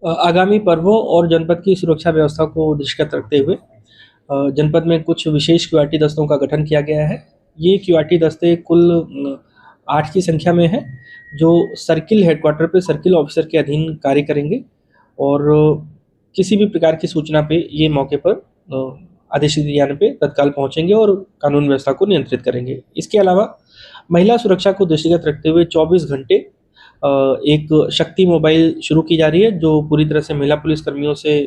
आगामी पर्वों और जनपद की सुरक्षा व्यवस्था को दृष्टिगत रखते हुए जनपद में कुछ विशेष क्यूआरटी दस्तों का गठन किया गया है। ये क्यूआरटी दस्ते कुल 8 की संख्या में हैं, जो सर्किल हेडक्वार्टर पे सर्किल ऑफिसर के अधीन कार्य करेंगे और किसी भी प्रकार की सूचना पे ये मौके पर आदेश दिए जाने पे तत्काल पहुंचेंगे और कानून व्यवस्था को नियंत्रित करेंगे। इसके अलावा महिला सुरक्षा को दृष्टिगत रखते हुए 24 घंटे एक शक्ति मोबाइल शुरू की जा रही है, जो पूरी तरह से महिला पुलिस कर्मियों से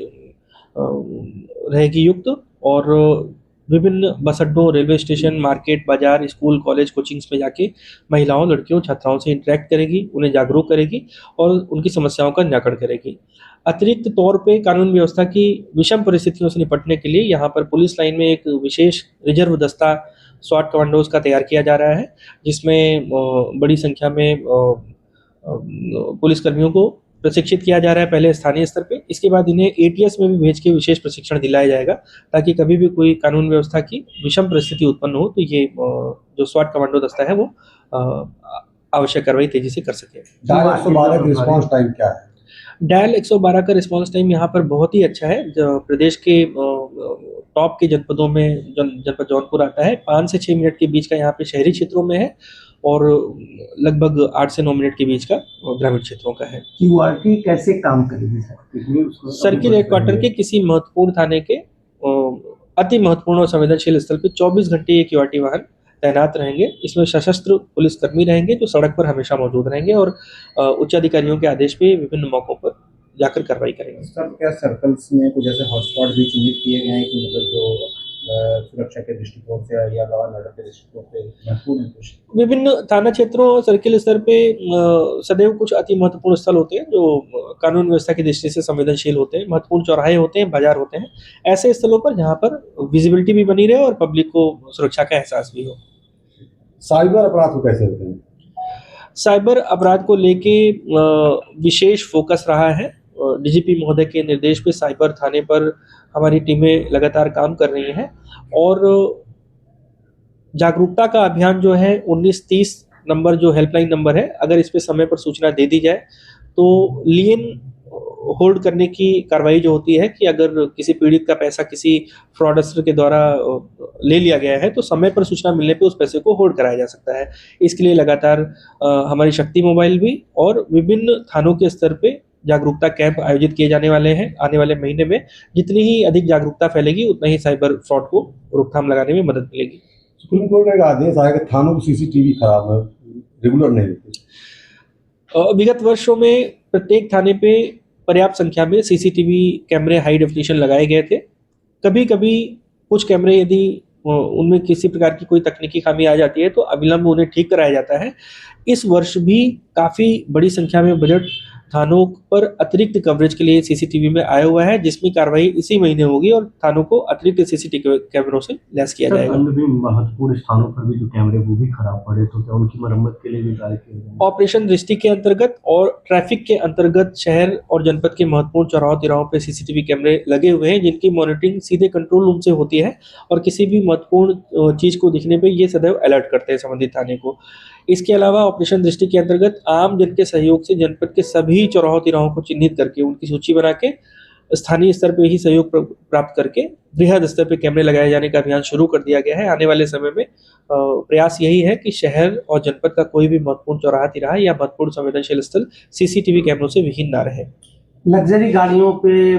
रहेगी युक्त और विभिन्न बस अड्डों, रेलवे स्टेशन, मार्केट, बाजार, स्कूल, कॉलेज, कोचिंग्स में जाके महिलाओं, लड़कियों, छात्राओं से इंटरेक्ट करेगी, उन्हें जागरूक करेगी और उनकी समस्याओं का निराकरण करेगी। अतिरिक्त तौर पे कानून व्यवस्था की विषम परिस्थितियों से निपटने के लिए यहाँ पर पुलिस लाइन में एक विशेष रिजर्व दस्ता स्वाट कमांडोज का तैयार किया जा रहा है, जिसमें बड़ी संख्या में पुलिस कर्मियों को प्रशिक्षित किया जा रहा है, पहले स्थानीय स्तर पे। इसके बाद इन्हें एटीएस में भी भेज के विशेष प्रशिक्षण दिलाया जाएगा, ताकि कभी भी कोई कानून व्यवस्था की विषम परिस्थिति उत्पन्न हो तो ये जो स्वाट कमांडो दस्ता है वो आवश्यक कार्रवाई तेजी से कर सके। डायल 112 का रिस्पांस टाइम क्या है? डायल 112 का रिस्पांस टाइम यहाँ पर बहुत ही अच्छा है। प्रदेश के टॉप के जनपदों में जनपद जौनपुर आता है। 5 से 6 मिनट के बीच का यहाँ पे शहरी क्षेत्रों में है और लगभग 8 से 9 मिनट के बीच का ग्रामीण क्षेत्रों का है। क्यूआरटी कैसे काम करेगी सर? सर्किल हेडक्वार्टर के किसी महत्वपूर्ण थाने के अति महत्वपूर्ण और संवेदनशील स्थल पे 24 घंटे ये क्यूआरटी वाहन तैनात रहेंगे। इसमें सशस्त्र पुलिसकर्मी रहेंगे जो सड़क पर हमेशा मौजूद रहेंगे और उच्च अधिकारियों के आदेश पे विभिन्न मौकों पर जाकर कार्रवाई करेंगे। सर, क्या सर्कल्स में कुछ ऐसे हॉटस्पॉट भी चिन्हित किए गए हैं कि मतलब जो सुरक्षा के दृष्टिकोण से या लॉ एंड ऑर्डर के दृष्टिकोण से महत्वपूर्ण है? कुछ विभिन्न थाना क्षेत्रों और सर्किल स्तर पे सदैव कुछ अति महत्वपूर्ण स्थल होते हैं जो कानून व्यवस्था की दृष्टि से संवेदनशील होते हैं, महत्वपूर्ण चौराहे होते हैं, बाजार होते हैं। ऐसे स्थलों पर जहाँ पर विजिबिलिटी भी बनी रहे और पब्लिक को सुरक्षा का एहसास भी हो। साइबर अपराध को कैसे होते हैं? साइबर अपराध को लेके विशेष फोकस रहा है। डीजीपी महोदय के निर्देश पे साइबर थाने पर हमारी टीमें लगातार काम कर रही हैं और जागरूकता का अभियान जो है 1930 नंबर जो हेल्पलाइन नंबर है, अगर इस पे समय पर सूचना दे दी जाए तो लियन होल्ड करने की कार्रवाई जो होती है कि अगर किसी पीड़ित का पैसा किसी फ्रॉडस्टर के द्वारा ले लिया गया है तो समय पर सूचना मिलने पे उस पैसे को होल्ड कराया जा सकता है। इसके लिए लगातार हमारी शक्ति मोबाइल भी और विभिन्न थानों के स्तर पे जागरूकता कैंप आयोजित किए जाने वाले हैं। आने वाले महीने में जितनी ही अधिक जागरूकता फैलेगी उतना ही साइबर फ्रॉड को रोकथाम लगाने में मदद मिलेगी। सुप्रीम कोर्ट का एक आदेश आया कि थानों की सीसीटीवी खराब है, रेगुलर नहीं होती। विगत वर्षों में प्रत्येक थाने पे पर्याप्त संख्या में सीसीटीवी कैमरे हाई डेफिनेशन लगाए गए थे। कभी कभी कुछ कैमरे यदि उनमें किसी प्रकार की कोई तकनीकी खामी आ जाती है तो अविलंब उन्हें ठीक कराया जाता है। इस वर्ष भी काफ़ी बड़ी संख्या में बजट थानों पर अतिरिक्त कवरेज के लिए सीसीटीवी में आया हुआ है, जिसमें कार्रवाई इसी महीने होगी और थानों को अतिरिक्त सीसीटीवी कैमरों से लैस किया जाएगा। अन्य भी महत्वपूर्ण स्थानों पर भी जो कैमरे वो भी खराब पड़े तो क्या उनकी मरम्मत के लिए भी कार्य किया जाएगा? ऑपरेशन दृष्टि के अंतर्गत और ट्रैफिक के अंतर्गत शहर और जनपद के महत्वपूर्ण चौराहों तिराहों पे सीसीटीवी कैमरे लगे हुए हैं, जिनकी मॉनिटरिंग सीधे कंट्रोल रूम से होती है और किसी भी महत्वपूर्ण चीज़ को दिखने पे ये सदैव अलर्ट करते हैं संबंधित थाने को। इसके अलावा ऑपरेशन दृष्टि के अंतर्गत आम जन के सहयोग से जनपद के सभी चौराहों तिराहों को चिन्हित करके उनकी सूची बना के स्थानीय स्तर पे ही सहयोग प्राप्त करके बृहद स्तर पे कैमरे लगाए जाने का अभियान शुरू कर दिया गया है। आने वाले समय में प्रयास यही है कि शहर और जनपद का कोई भी महत्वपूर्ण चौराहा तिराहा या महत्वपूर्ण संवेदनशील स्थल सीसीटीवी कैमरों से विहीन ना रहे। लग्जरी गाड़ियों पे